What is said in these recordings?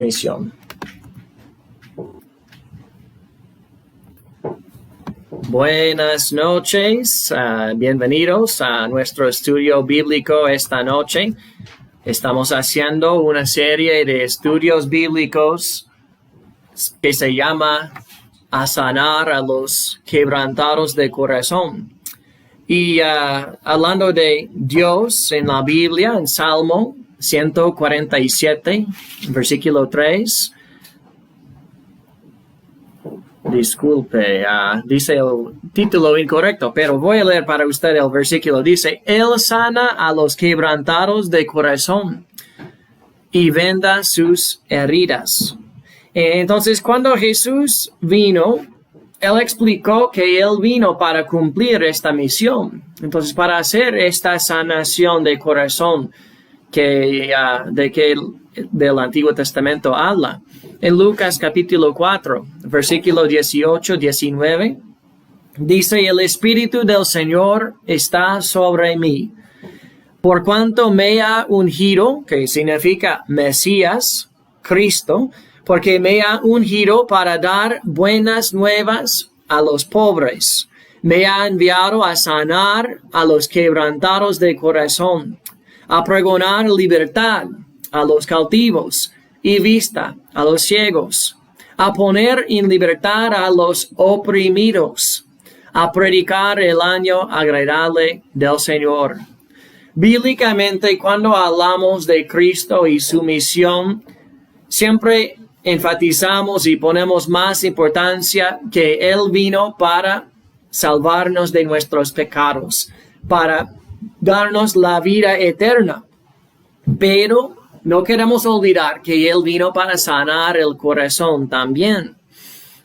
Misión. Buenas noches, bienvenidos a nuestro estudio bíblico esta noche. Estamos haciendo una serie de estudios bíblicos que se llama A sanar a los quebrantados de corazón. Y hablando de Dios en la Biblia, en Salmo 147, versículo 3. Disculpe, dice el título incorrecto, pero voy a leer para usted el versículo. Dice, Él sana a los quebrantados de corazón y venda sus heridas. Entonces, cuando Jesús vino, Él explicó que Él vino para cumplir esta misión. Entonces, para hacer esta sanación de corazón que del Antiguo Testamento habla. En Lucas capítulo 4, versículo 18-19, dice, el Espíritu del Señor está sobre mí, por cuanto me ha ungido, que significa Mesías, Cristo, porque me ha ungido para dar buenas nuevas a los pobres. Me ha enviado a sanar a los quebrantados de corazón, a pregonar libertad a los cautivos y vista a los ciegos, a poner en libertad a los oprimidos, a predicar el año agradable del Señor. Bíblicamente, cuando hablamos de Cristo y su misión, siempre enfatizamos y ponemos más importancia que Él vino para salvarnos de nuestros pecados, para darnos la vida eterna. Pero no queremos olvidar que Él vino para sanar el corazón también.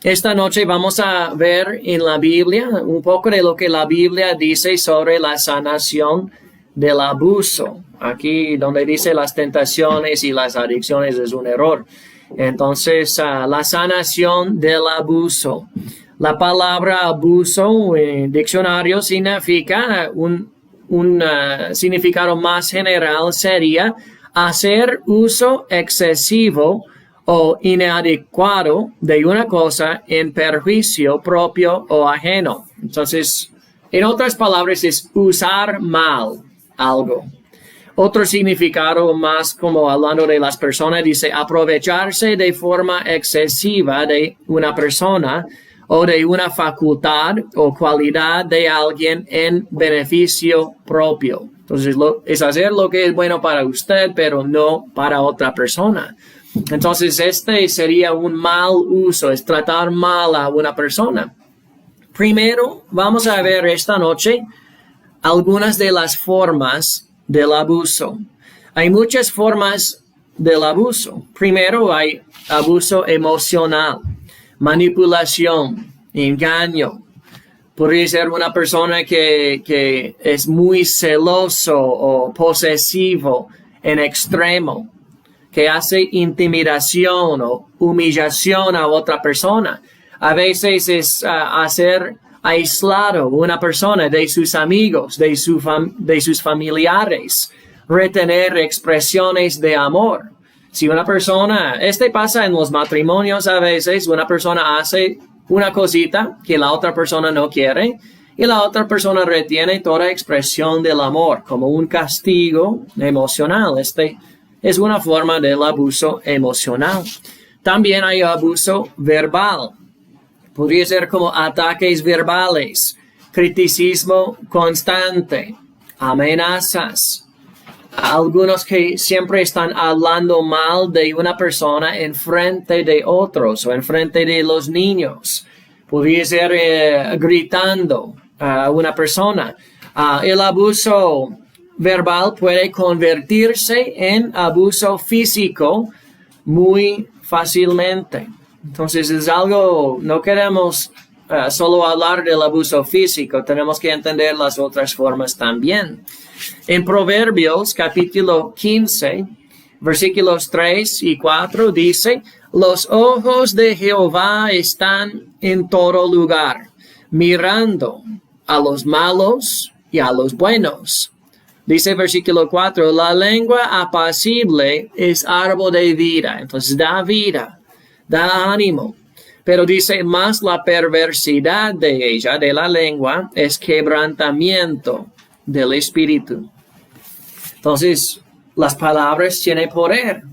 Esta noche vamos a ver en la Biblia un poco de lo que la Biblia dice sobre la sanación del abuso. Aquí donde dice las tentaciones y las adicciones es un error. Entonces, la sanación del abuso. La palabra abuso en diccionario significa un significado más general sería hacer uso excesivo o inadecuado de una cosa en perjuicio propio o ajeno. Entonces, en otras palabras, es usar mal algo. Otro significado más como hablando de las personas, dice aprovecharse de forma excesiva de una persona o de una facultad o cualidad de alguien en beneficio propio. Entonces, es hacer lo que es bueno para usted, pero no para otra persona. Entonces, este sería un mal uso, es tratar mal a una persona. Primero, vamos a ver esta noche algunas de las formas del abuso. Hay muchas formas del abuso. Primero, hay abuso emocional, manipulación, engaño. Podría ser una persona que es muy celoso o posesivo en extremo, que hace intimidación o humillación a otra persona. A veces es hacer aislado una persona de sus amigos, de sus familiares, retener expresiones de amor. Si una persona, pasa en los matrimonios a veces, una persona hace una cosita que la otra persona no quiere y la otra persona retiene toda expresión del amor como un castigo emocional. Es una forma del abuso emocional. También hay abuso verbal. Podría ser como ataques verbales, criticismo constante, amenazas. Algunos que siempre están hablando mal de una persona en frente de otros o en frente de los niños. Podría ser gritando a una persona. El abuso verbal puede convertirse en abuso físico muy fácilmente. Entonces es algo, no queremos solo hablar del abuso físico, tenemos que entender las otras formas también. En Proverbios capítulo 15, versículos 3 y 4 dice, los ojos de Jehová están en todo lugar, mirando a los malos y a los buenos, Dice versículo 4, la lengua apacible es árbol de vida. Entonces da vida, da ánimo. Pero dice, más la perversidad de ella, de la lengua, es quebrantamiento del espíritu. Entonces, las palabras tienen poder.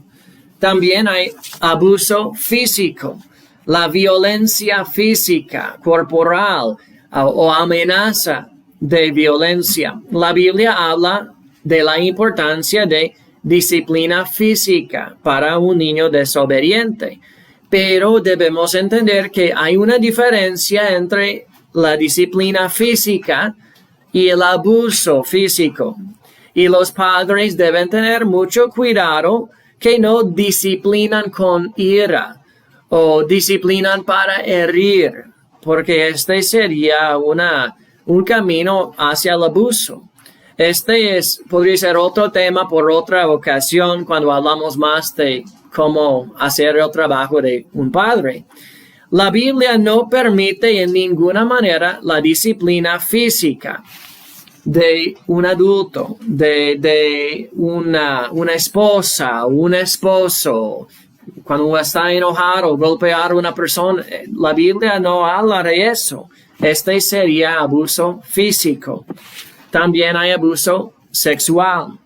También hay abuso físico, la violencia física, corporal o amenaza de violencia. La Biblia habla de la importancia de disciplina física para un niño desobediente. Pero debemos entender que hay una diferencia entre la disciplina física y el abuso físico. Y los padres deben tener mucho cuidado que no disciplinan con ira o disciplinan para herir, porque este sería un camino hacia el abuso. Podría ser otro tema por otra ocasión cuando hablamos más de cómo hacer el trabajo de un padre. La Biblia no permite en ninguna manera la disciplina física de un adulto, de una esposa, un esposo. Cuando uno está enojado, golpear a una persona, la Biblia no habla de eso. Sería abuso físico. También hay abuso sexual.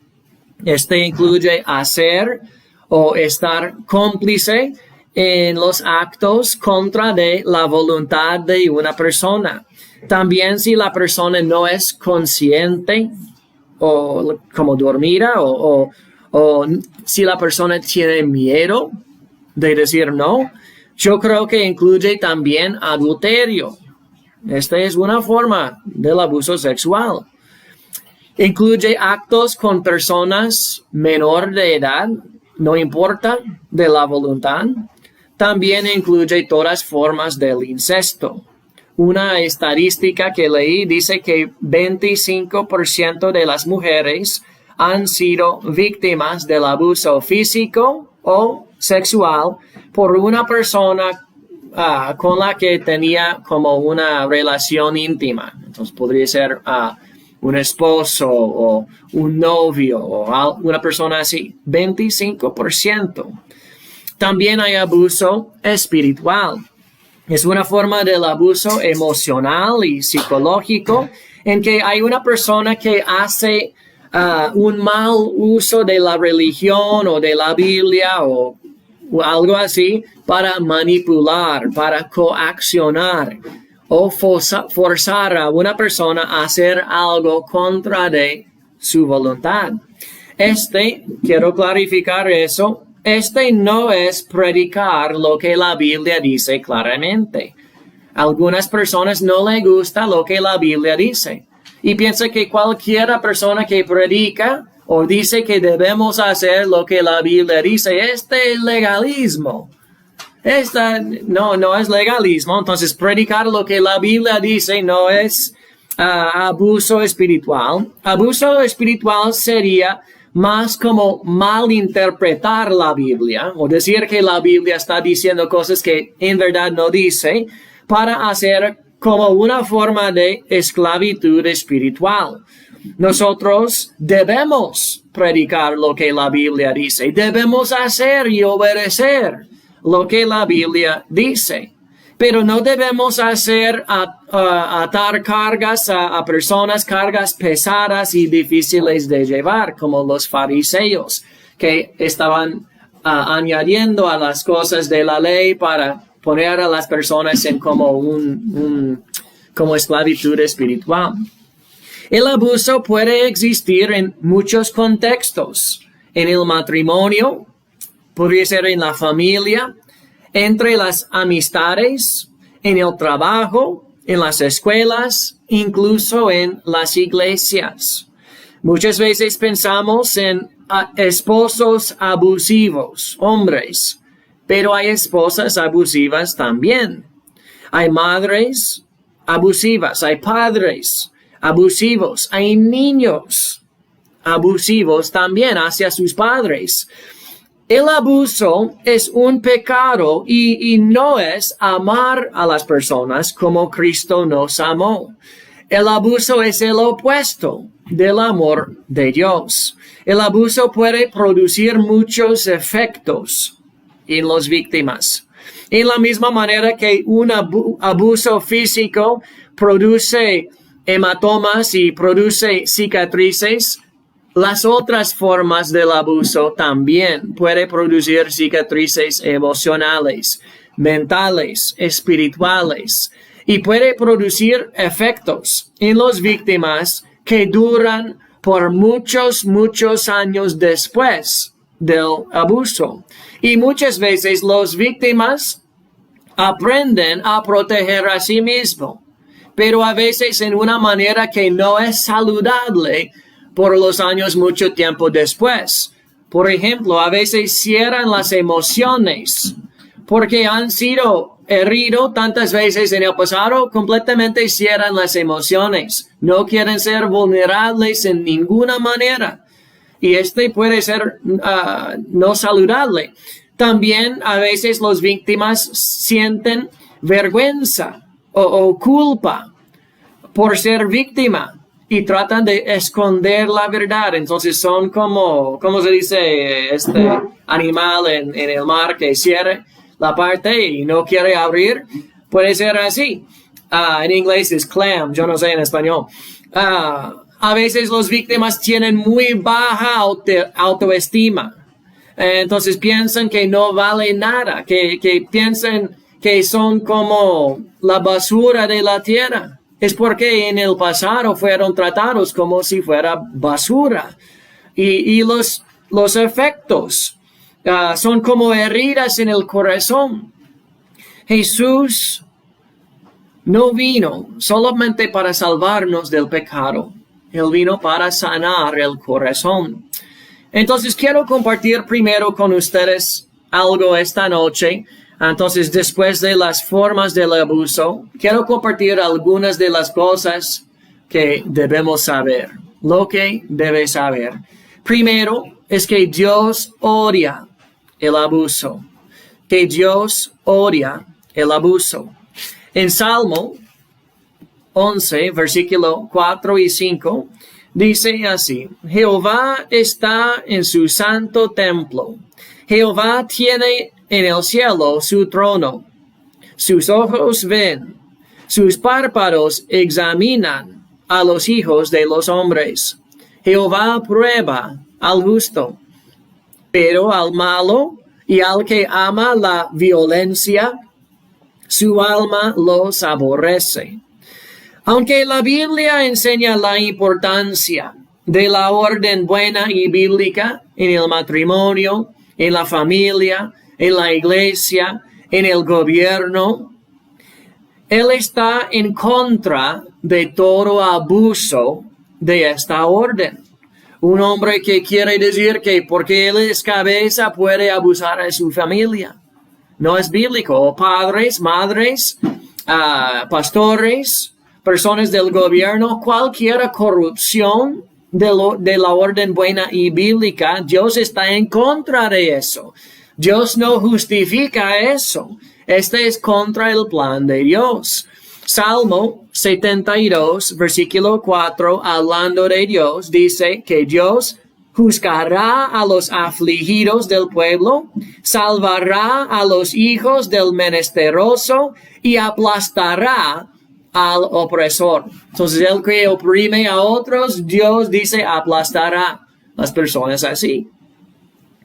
Incluye hacer o estar cómplice en los actos contra de la voluntad de una persona. También si la persona no es consciente o como dormida o si la persona tiene miedo de decir no, yo creo que incluye también adulterio. Esta es una forma del abuso sexual. Incluye actos con personas menor de edad, no importa de la voluntad. También incluye todas formas del incesto. Una estadística que leí dice que 25% de las mujeres han sido víctimas del abuso físico o sexual por una persona con la que tenía como una relación íntima. Entonces podría ser un esposo o un novio o una persona así. 25%. También hay abuso espiritual. Es una forma del abuso emocional y psicológico en que hay una persona que hace un mal uso de la religión o de la Biblia o algo así para manipular, para coaccionar o forzar a una persona a hacer algo contra de su voluntad. Quiero clarificar eso. No es predicar lo que la Biblia dice claramente. Algunas personas no les gusta lo que la Biblia dice y piensan que cualquier persona que predica o dice que debemos hacer lo que la Biblia dice, es legalismo. No es legalismo. Entonces, predicar lo que la Biblia dice no es abuso espiritual. Abuso espiritual sería más como malinterpretar la Biblia o decir que la Biblia está diciendo cosas que en verdad no dice para hacer como una forma de esclavitud espiritual. Nosotros debemos predicar lo que la Biblia dice. Debemos hacer y obedecer lo que la Biblia dice. Pero no debemos atar cargas a personas, cargas pesadas y difíciles de llevar, como los fariseos, que estaban añadiendo a las cosas de la ley para poner a las personas en como esclavitud espiritual. El abuso puede existir en muchos contextos. En el matrimonio, podría ser en la familia, entre las amistades, en el trabajo, en las escuelas, incluso en las iglesias. Muchas veces pensamos en esposos abusivos, hombres, pero hay esposas abusivas también. Hay madres abusivas, hay padres abusivos, hay niños abusivos también hacia sus padres. El abuso es un pecado y no es amar a las personas como Cristo nos amó. El abuso es el opuesto del amor de Dios. El abuso puede producir muchos efectos en las víctimas. En la misma manera que un abuso físico produce hematomas y produce cicatrices, las otras formas del abuso también pueden producir cicatrices emocionales, mentales, espirituales, y puede producir efectos en las víctimas que duran por muchos años después del abuso. Y muchas veces las víctimas aprenden a proteger a sí mismos, pero a veces en una manera que no es saludable por los años mucho tiempo después. Por ejemplo, a veces cierran las emociones porque han sido heridos tantas veces en el pasado, completamente cierran las emociones. No quieren ser vulnerables en ninguna manera. Y puede ser no saludable. También a veces las víctimas sienten vergüenza o culpa por ser víctima y tratan de esconder la verdad. Entonces son como, ¿cómo se dice? Animal en el mar que cierra la parte y no quiere abrir. Puede ser así. En inglés es clam, yo no sé en español. A veces las víctimas tienen muy baja autoestima. Entonces piensan que no vale nada, que piensan que son como la basura de la tierra. Es porque en el pasado fueron tratados como si fuera basura. Y los efectos son como heridas en el corazón. Jesús no vino solamente para salvarnos del pecado. Él vino para sanar el corazón. Entonces quiero compartir primero con ustedes algo esta noche. Entonces, después de las formas del abuso, quiero compartir algunas de las cosas que debemos saber. Lo que debes saber. Primero es que Dios odia el abuso. Que Dios odia el abuso. En Salmo 11, versículo 4 y 5, dice así: Jehová está en su santo templo. Jehová tiene en el cielo su trono. Sus ojos ven, sus párpados examinan a los hijos de los hombres. Jehová prueba al justo, pero al malo y al que ama la violencia, su alma los aborrece. Aunque la Biblia enseña la importancia de la orden buena y bíblica en el matrimonio, en la familia, en la iglesia, en el gobierno, Él está en contra de todo abuso de esta orden. Un hombre que quiere decir que porque él es cabeza puede abusar de su familia. No es bíblico. O padres, madres, pastores, personas del gobierno, cualquier corrupción de la orden buena y bíblica, Dios está en contra de eso. Dios no justifica eso. Este es contra el plan de Dios. Salmo 72, versículo 4, hablando de Dios, dice que Dios juzgará a los afligidos del pueblo, salvará a los hijos del menesteroso y aplastará al opresor. Entonces, el que oprime a otros, Dios dice aplastará las personas así.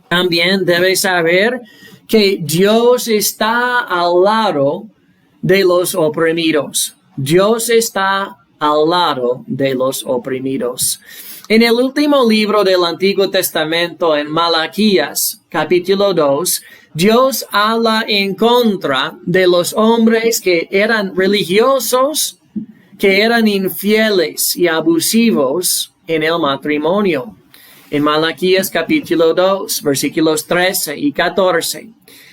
También debe saber que Dios está al lado de los oprimidos. Dios está al lado de los oprimidos. En el último libro del Antiguo Testamento, en Malaquías, capítulo 2, Dios habla en contra de los hombres que eran religiosos, que eran infieles y abusivos en el matrimonio. En Malaquías capítulo 2, versículos 13 y 14,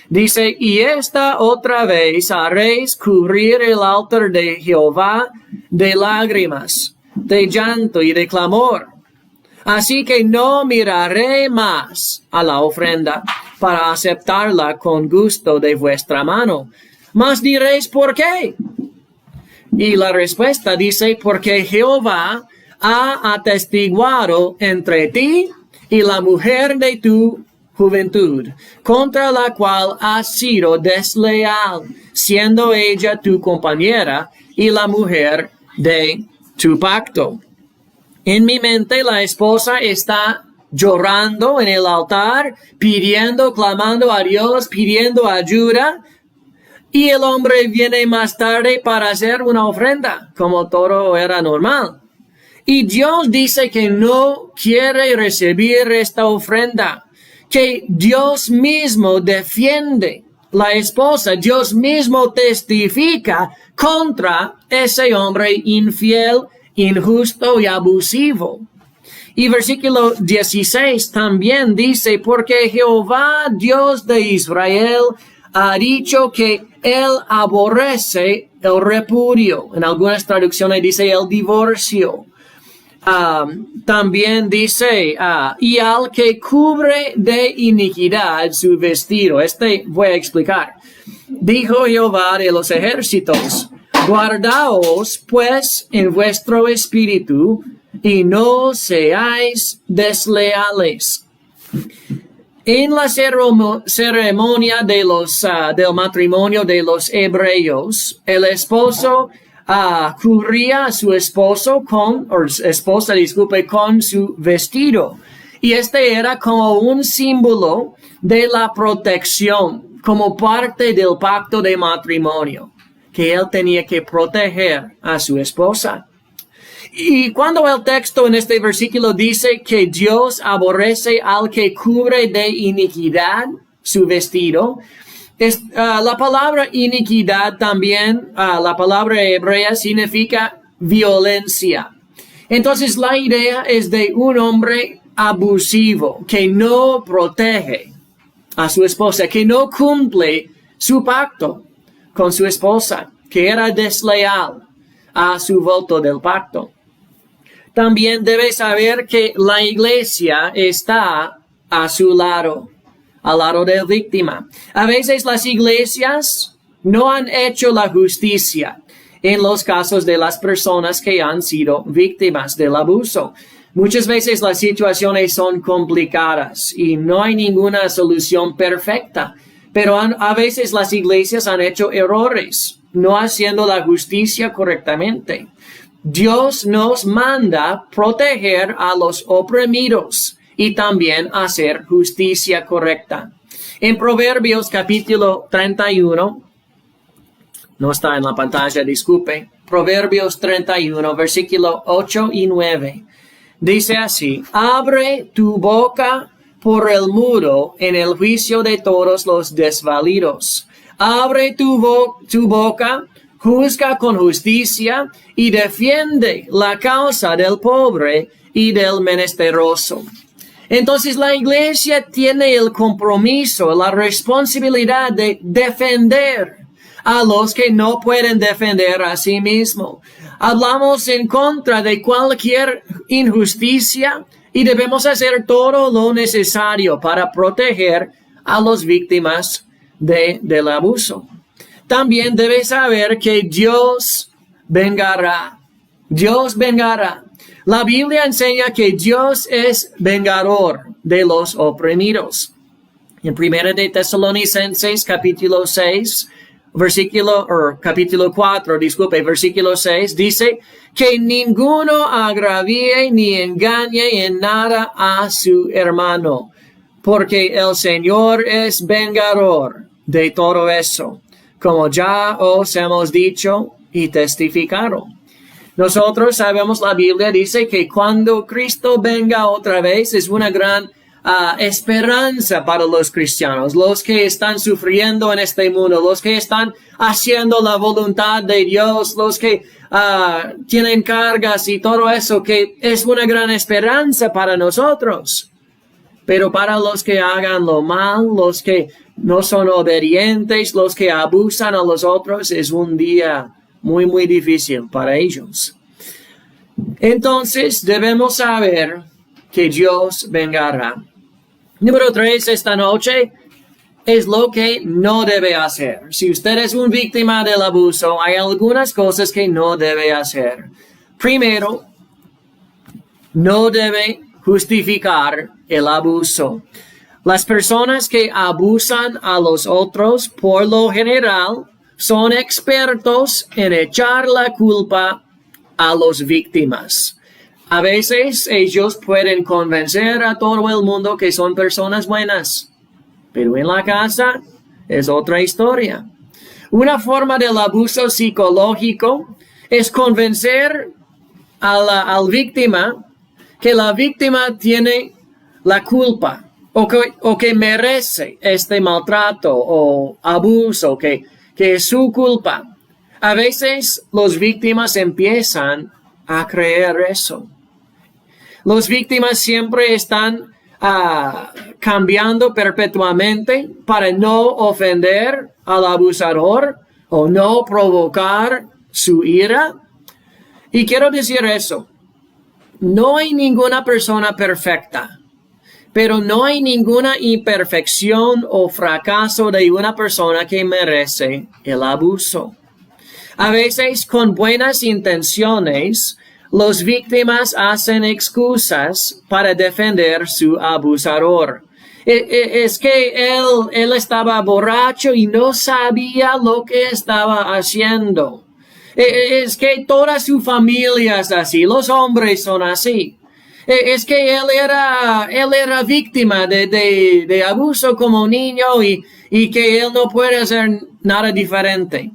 dice: Y esta otra vez haréis cubrir el altar de Jehová de lágrimas, de llanto y de clamor. Así que no miraré más a la ofrenda para aceptarla con gusto de vuestra mano. Mas diréis: ¿por qué? Y la respuesta dice, porque Jehová ha atestiguado entre ti y la mujer de tu juventud, contra la cual has sido desleal, siendo ella tu compañera y la mujer de tu pacto. En mi mente la esposa está llorando en el altar, pidiendo, clamando a Dios, pidiendo ayuda, y el hombre viene más tarde para hacer una ofrenda, como todo era normal. Y Dios dice que no quiere recibir esta ofrenda, que Dios mismo defiende la esposa, Dios mismo testifica contra ese hombre infiel, injusto y abusivo. Y versículo 16 también dice, porque Jehová, Dios de Israel, ha dicho que Él aborrece el repudio. En algunas traducciones dice el divorcio. También dice, y al que cubre de iniquidad su vestido. Voy a explicar. Dijo Jehová de los ejércitos, guardaos pues en vuestro espíritu y no seáis desleales. En la ceremonia de del matrimonio de los hebreos, el esposo cubría a su esposa con su vestido. Y este era como un símbolo de la protección, como parte del pacto de matrimonio, que él tenía que proteger a su esposa. Y cuando el texto en este versículo dice que Dios aborrece al que cubre de iniquidad su vestido, la palabra iniquidad también, la palabra hebrea significa violencia. Entonces la idea es de un hombre abusivo que no protege a su esposa, que no cumple su pacto con su esposa, que era desleal a su voto del pacto. También debe saber que la iglesia está a su lado, al lado de la víctima. A veces las iglesias no han hecho la justicia en los casos de las personas que han sido víctimas del abuso. Muchas veces las situaciones son complicadas y no hay ninguna solución perfecta, pero a veces las iglesias han hecho errores, no haciendo la justicia correctamente. Dios nos manda proteger a los oprimidos y también hacer justicia correcta. En Proverbios capítulo 31, no está en la pantalla, disculpe, Proverbios 31, versículo 8 y 9, dice así, abre tu boca por el mudo en el juicio de todos los desvalidos. Abre tu boca, juzga con justicia y defiende la causa del pobre y del menesteroso. Entonces la iglesia tiene el compromiso, la responsabilidad de defender a los que no pueden defender a sí mismos. Hablamos en contra de cualquier injusticia y debemos hacer todo lo necesario para proteger a las víctimas del abuso. También debe saber que Dios vengará. Dios vengará. La Biblia enseña que Dios es vengador de los oprimidos. En 1 de Tesalonicenses, capítulo 6, dice que ninguno agravie ni engañe en nada a su hermano, porque el Señor es vengador de todo eso, como ya os hemos dicho y testificado. Nosotros sabemos, la Biblia dice que cuando Cristo venga otra vez es una gran esperanza para los cristianos, los que están sufriendo en este mundo, los que están haciendo la voluntad de Dios, los que tienen cargas y todo eso, que es una gran esperanza para nosotros. Pero para los que hagan lo mal, los que no son obedientes, los que abusan a los otros, es un día muy, muy difícil para ellos. Entonces, debemos saber que Dios vengará. Número 3, esta noche, es lo que no debe hacer. Si usted es una víctima del abuso, hay algunas cosas que no debe hacer. Primero, no debe justificar el abuso. Las personas que abusan a los otros, por lo general, son expertos en echar la culpa a las víctimas. A veces ellos pueden convencer a todo el mundo que son personas buenas, pero en la casa es otra historia. Una forma del abuso psicológico es convencer al víctima que la víctima tiene la culpa o que merece este maltrato o abuso, que es su culpa. A veces las víctimas empiezan a creer eso. Las víctimas siempre están cambiando perpetuamente para no ofender al abusador o no provocar su ira. Y quiero decir eso. No hay ninguna persona perfecta, pero no hay ninguna imperfección o fracaso de una persona que merece el abuso. A veces, con buenas intenciones, las víctimas hacen excusas para defender su abusador. Es que él estaba borracho y no sabía lo que estaba haciendo. Es que toda su familia es así, los hombres son así. Es que él era víctima de abuso como niño y que él no puede hacer nada diferente.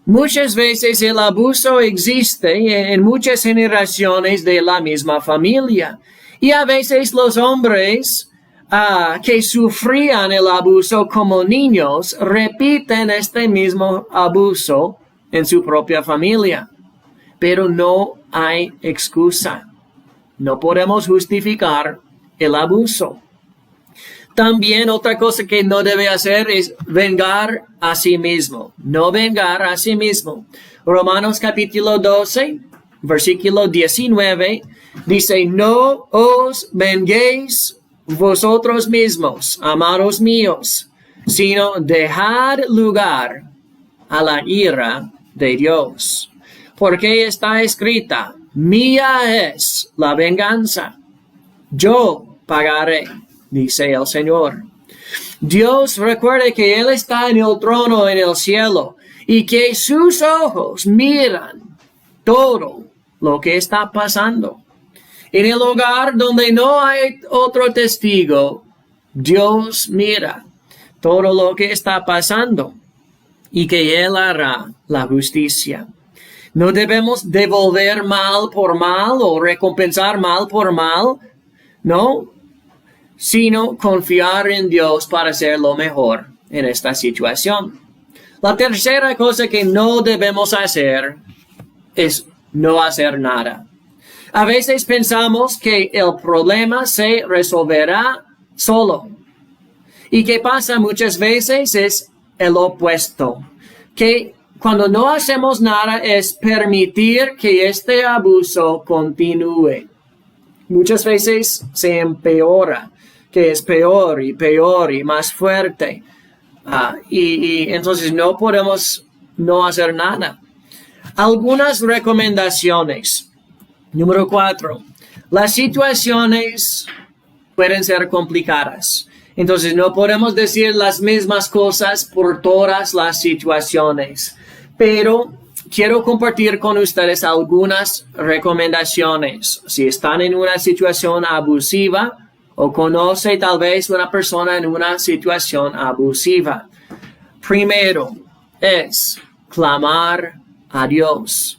Muchas veces el abuso existe en muchas generaciones de la misma familia. Y a veces los hombres que sufrían el abuso como niños repiten este mismo abuso en su propia familia. Pero no hay excusa. No podemos justificar el abuso. También otra cosa que no debe hacer es vengar a sí mismo. No vengar a sí mismo. Romanos capítulo 12, versículo 19, dice, no os venguéis vosotros mismos, amados míos, sino dejad lugar a la ira de Dios. Porque está escrita, mía es la venganza, yo pagaré, dice el Señor. Dios recuerde que Él está en el trono en el cielo y que sus ojos miran todo lo que está pasando. En el hogar donde no hay otro testigo, Dios mira todo lo que está pasando y que Él hará la justicia. No debemos devolver mal por mal o recompensar mal por mal, no, sino confiar en Dios para hacer lo mejor en esta situación. La tercera cosa que no debemos hacer es no hacer nada. A veces pensamos que el problema se resolverá solo. Y que pasa muchas veces es el opuesto. Que cuando no hacemos nada es permitir que este abuso continúe. Muchas veces se empeora, que es peor y más fuerte. Y entonces no podemos no hacer nada. Algunas recomendaciones. Número 4. Las situaciones pueden ser complicadas. Entonces no podemos decir las mismas cosas por todas las situaciones. Pero quiero compartir con ustedes algunas recomendaciones. Si están en una situación abusiva o conoce tal vez una persona en una situación abusiva. Primero es clamar a Dios.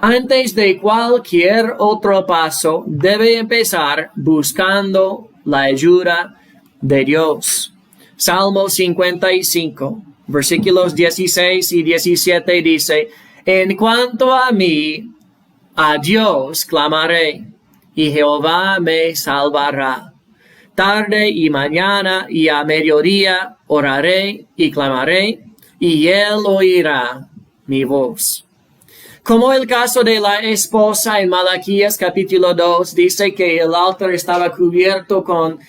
Antes de cualquier otro paso, debe empezar buscando la ayuda de Dios. Salmo 55, versículos 16 y 17 dice, en cuanto a mí, a Dios clamaré, y Jehová me salvará. Tarde y mañana y a mediodía oraré y clamaré, y Él oirá mi voz. Como el caso de la esposa en Malaquías capítulo 2, dice que el altar estaba cubierto con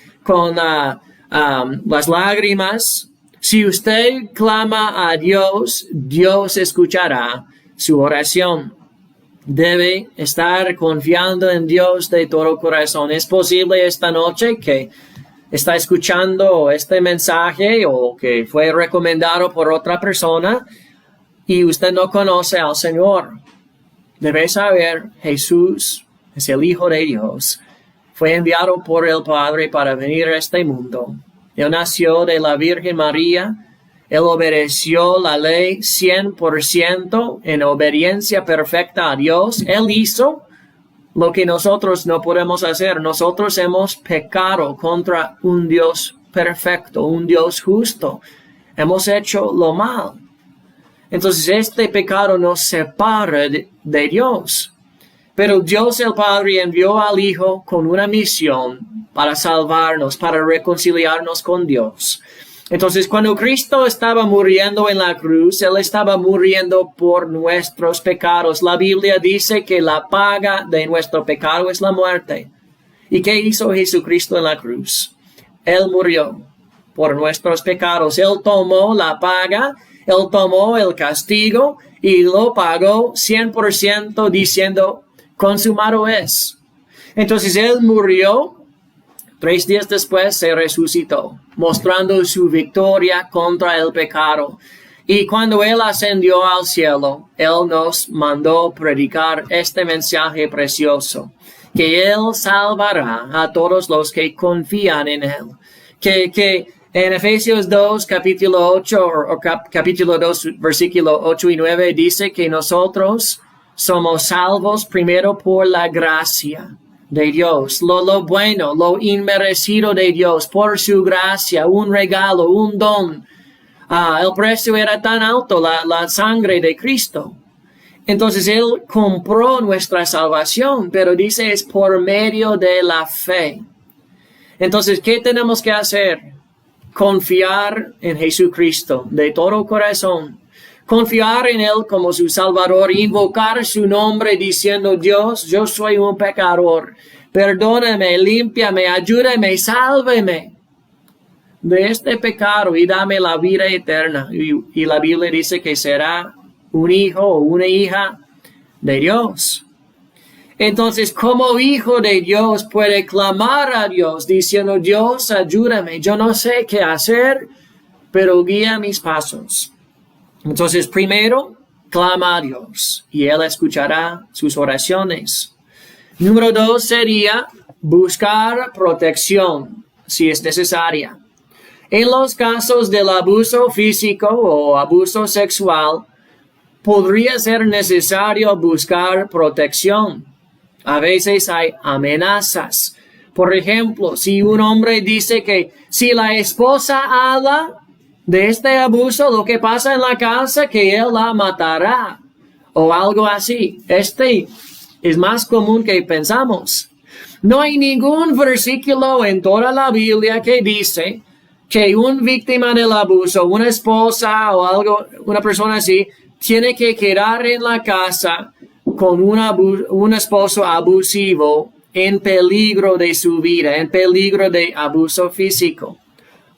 las lágrimas. Si usted clama a Dios, Dios escuchará su oración. Debe estar confiando en Dios de todo corazón. Es posible esta noche que está escuchando este mensaje o que fue recomendado por otra persona y usted no conoce al Señor. Debe saber, Jesús es el Hijo de Dios. Fue enviado por el Padre para venir a este mundo. Él nació de la Virgen María. Él obedeció la ley 100% en obediencia perfecta a Dios. Él hizo lo que nosotros no podemos hacer. Nosotros hemos pecado contra un Dios perfecto, un Dios justo. Hemos hecho lo mal. Entonces este pecado nos separa de Dios. Pero Dios el Padre envió al Hijo con una misión para salvarnos, para reconciliarnos con Dios. Entonces, cuando Cristo estaba muriendo en la cruz, Él estaba muriendo por nuestros pecados. La Biblia dice que la paga de nuestro pecado es la muerte. ¿Y qué hizo Jesucristo en la cruz? Él murió por nuestros pecados. Él tomó la paga, Él tomó el castigo y lo pagó 100% diciendo, consumado es. Entonces, Él murió. 3 días después se resucitó, mostrando su victoria contra el pecado. Y cuando Él ascendió al cielo, Él nos mandó predicar este mensaje precioso, que Él salvará a todos los que confían en Él. Que en Efesios 2, capítulo 8, o capítulo 2, versículo 8 y 9, dice que nosotros somos salvos primero por la gracia de Dios, lo bueno, lo inmerecido de Dios, por su gracia, un regalo, un don. El precio era tan alto, la sangre de Cristo. Entonces Él compró nuestra salvación, pero dice es por medio de la fe. Entonces, ¿qué tenemos que hacer? Confiar en Jesucristo de todo corazón. Confiar en Él como su Salvador, invocar su nombre diciendo, Dios, yo soy un pecador, perdóname, límpiame, ayúdame, sálveme de este pecado y dame la vida eterna. Y la Biblia dice que será un hijo o una hija de Dios. Entonces, como hijo de Dios, puede clamar a Dios diciendo, Dios, ayúdame, yo no sé qué hacer, pero guía mis pasos. Entonces, primero, clama a Dios y Él escuchará sus oraciones. Número 2 sería buscar protección si es necesaria. En los casos del abuso físico o abuso sexual, podría ser necesario buscar protección. A veces hay amenazas. Por ejemplo, si un hombre dice que si la esposa habla de este abuso, lo que pasa en la casa, que él la matará, o algo así. Este es más común que pensamos. No hay ningún versículo en toda la Biblia que dice que una víctima del abuso, una esposa o algo, una persona así, tiene que quedar en la casa con un esposo abusivo en peligro de su vida, en peligro de abuso físico.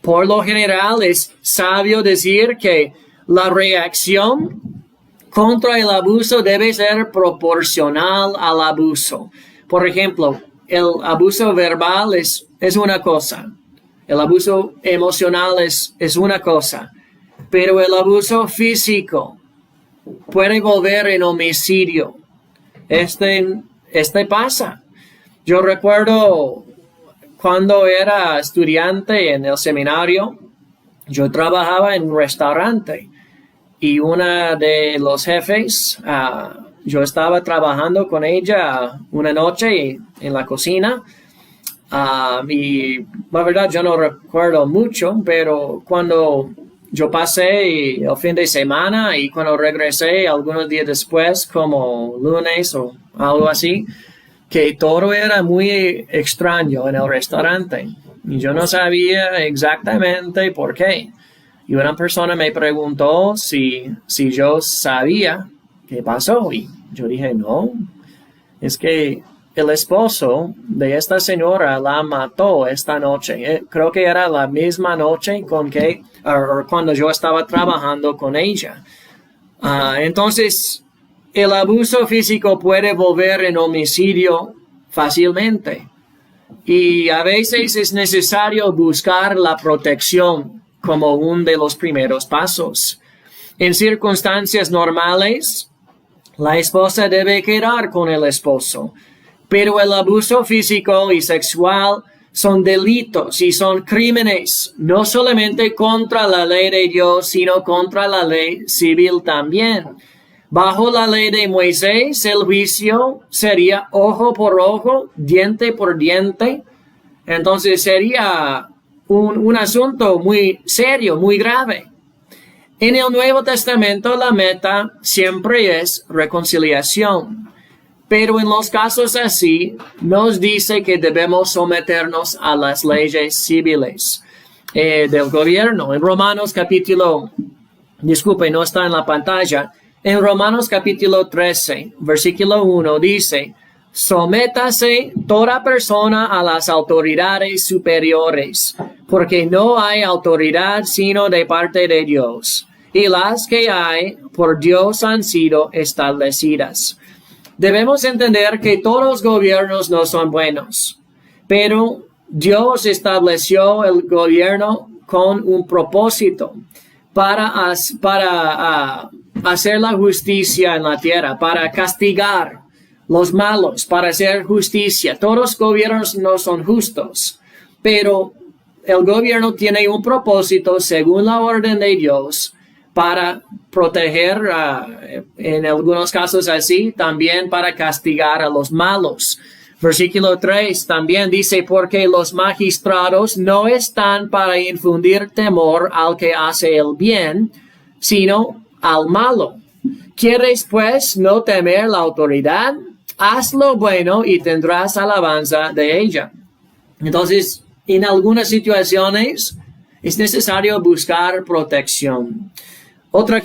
Por lo general es sabio decir que la reacción contra el abuso debe ser proporcional al abuso. Por ejemplo, el abuso verbal es una cosa. El abuso emocional es una cosa. Pero el abuso físico puede volver en homicidio. Este pasa. Yo recuerdo cuando era estudiante en el seminario, yo trabajaba en un restaurante y una de los jefes, yo estaba trabajando con ella una noche en la cocina y la verdad yo no recuerdo mucho, pero cuando yo pasé el fin de semana y cuando regresé algunos días después, como lunes o algo así, que todo era muy extraño en el restaurante. Y yo no sabía exactamente por qué. Y una persona me preguntó si yo sabía qué pasó. Y yo dije, no, es que el esposo de esta señora la mató esta noche. Creo que era la misma noche cuando yo estaba trabajando con ella. Entonces, el abuso físico puede volver en homicidio fácilmente. Y a veces es necesario buscar la protección como uno de los primeros pasos. En circunstancias normales, la esposa debe quedar con el esposo, pero el abuso físico y sexual son delitos y son crímenes, no solamente contra la ley de Dios, sino contra la ley civil también. Bajo la ley de Moisés, el juicio sería ojo por ojo, diente por diente. Entonces sería un asunto muy serio, muy grave. En el Nuevo Testamento la meta siempre es reconciliación. Pero en los casos así, nos dice que debemos someternos a las leyes civiles del gobierno. En Romanos no está en la pantalla. En Romanos capítulo 13, versículo 1 dice, sométase toda persona a las autoridades superiores, porque no hay autoridad sino de parte de Dios, y las que hay por Dios han sido establecidas. Debemos entender que todos los gobiernos no son buenos, pero Dios estableció el gobierno con un propósito para hacer la justicia en la tierra, para castigar los malos, para hacer justicia. Todos los gobiernos no son justos, pero el gobierno tiene un propósito según la orden de Dios para proteger, en algunos casos así, también para castigar a los malos. Versículo 3 también dice, porque los magistrados no están para infundir temor al que hace el bien, sino al malo. ¿Quieres pues no temer la autoridad? Haz lo bueno y tendrás alabanza de ella. Entonces, en algunas situaciones es necesario buscar protección. Otra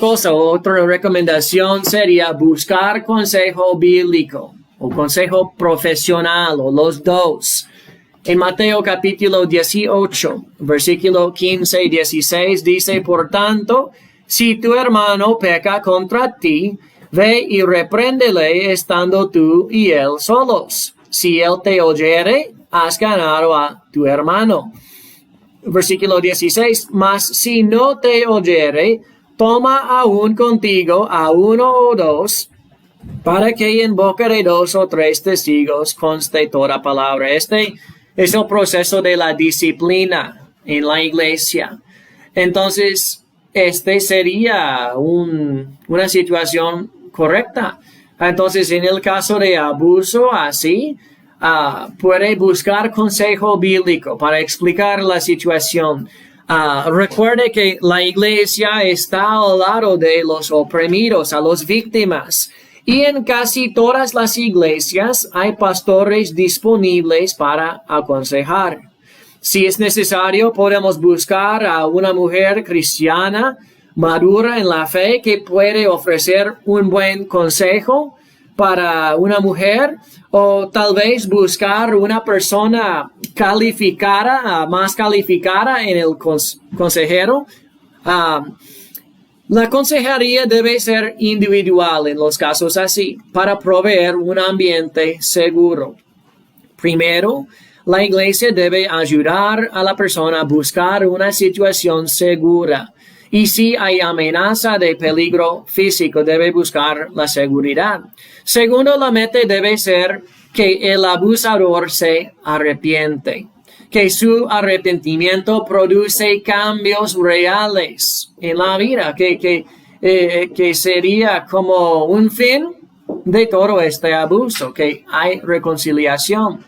recomendación sería buscar consejo bíblico o consejo profesional o los dos. En Mateo capítulo 18, versículo 15 y 16 dice, por tanto, si tu hermano peca contra ti, ve y repréndele estando tú y él solos. Si él te oyere, has ganado a tu hermano. Versículo 16, mas si no te oyere, toma aún contigo a uno o dos, para que en boca de dos o tres testigos conste toda palabra. Este es el proceso de la disciplina en la iglesia. Entonces, este sería una situación correcta. Entonces, en el caso de abuso así, puede buscar consejo bíblico para explicar la situación. Recuerde que la iglesia está al lado de los oprimidos, a las víctimas. Y en casi todas las iglesias hay pastores disponibles para aconsejar. Si es necesario, podemos buscar a una mujer cristiana madura en la fe que puede ofrecer un buen consejo para una mujer, o tal vez buscar una persona calificada, más calificada en el consejero. La consejería debe ser individual en los casos así, para proveer un ambiente seguro. Primero, la iglesia debe ayudar a la persona a buscar una situación segura. Y si hay amenaza de peligro físico, debe buscar la seguridad. Segundo, la meta debe ser que el abusador se arrepiente, que su arrepentimiento produce cambios reales en la vida, que sería como un fin de todo este abuso, que hay reconciliación.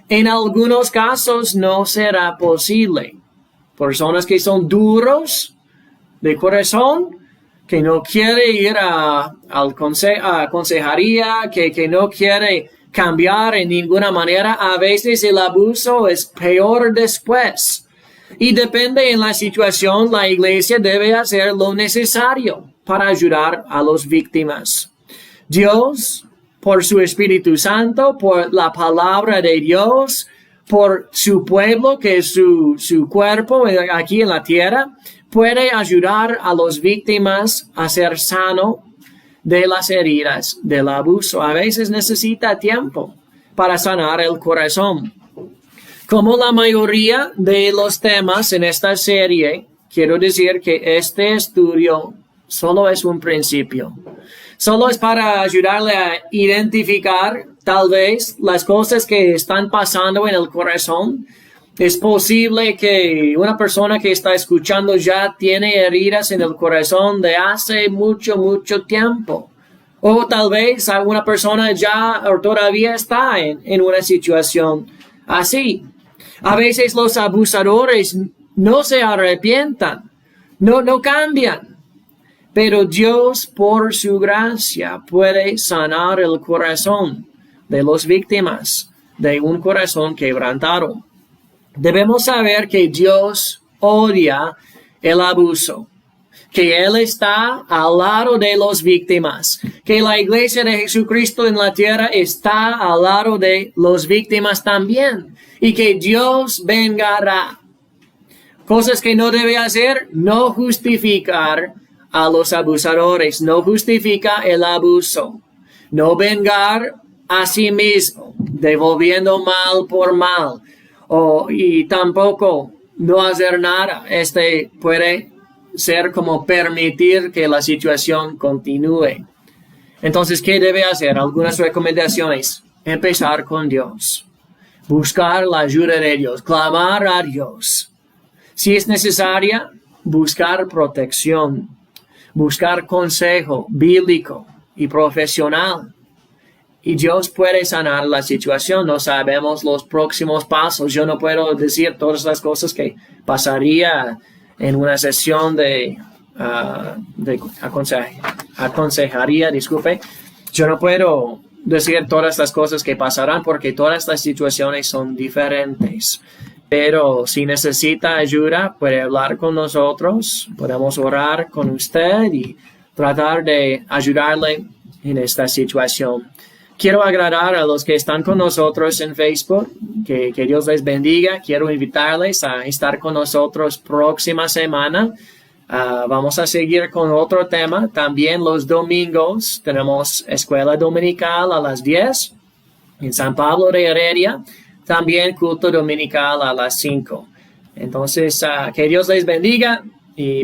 En algunos casos no será posible. Personas que son duros de corazón, que no quiere ir a consejería, que no quiere cambiar en ninguna manera. A veces el abuso es peor después. Y depende en la situación, la iglesia debe hacer lo necesario para ayudar a las víctimas. Dios por su Espíritu Santo, por la palabra de Dios, por su pueblo, que es su cuerpo aquí en la tierra, puede ayudar a las víctimas a ser sano de las heridas del abuso. A veces necesita tiempo para sanar el corazón. Como la mayoría de los temas en esta serie, quiero decir que este estudio solo es un principio. Solo es para ayudarle a identificar tal vez las cosas que están pasando en el corazón. Es posible que una persona que está escuchando ya tiene heridas en el corazón de hace mucho tiempo. O tal vez alguna persona ya o todavía está en una situación así. A veces los abusadores no se arrepientan, no cambian. Pero Dios, por su gracia, puede sanar el corazón de las víctimas de un corazón quebrantado. Debemos saber que Dios odia el abuso, que Él está al lado de las víctimas, que la iglesia de Jesucristo en la tierra está al lado de las víctimas también, y que Dios vengará. Cosas que no debe hacer, no justificar a los abusadores, no justifica el abuso, no vengar a sí mismo, devolviendo mal por mal, y tampoco no hacer nada. Puede ser como permitir que la situación continúe. Entonces, ¿qué debe hacer? Algunas recomendaciones. Empezar con Dios. Buscar la ayuda de Dios. Clamar a Dios. Si es necesaria, buscar protección. Buscar consejo bíblico y profesional. Y Dios puede sanar la situación. No sabemos los próximos pasos. Yo no puedo decir todas las cosas que pasaría en una sesión de aconsejaría, disculpe. Yo no puedo decir todas las cosas que pasarán porque todas las situaciones son diferentes. Pero si necesita ayuda, puede hablar con nosotros. Podemos orar con usted y tratar de ayudarle en esta situación. Quiero agradar a los que están con nosotros en Facebook. Que Dios les bendiga. Quiero invitarles a estar con nosotros próxima semana. Vamos a seguir con otro tema. También los domingos tenemos escuela dominical a las 10 en San Pablo de Heredia. También culto dominical a las 5. Entonces, que Dios les bendiga y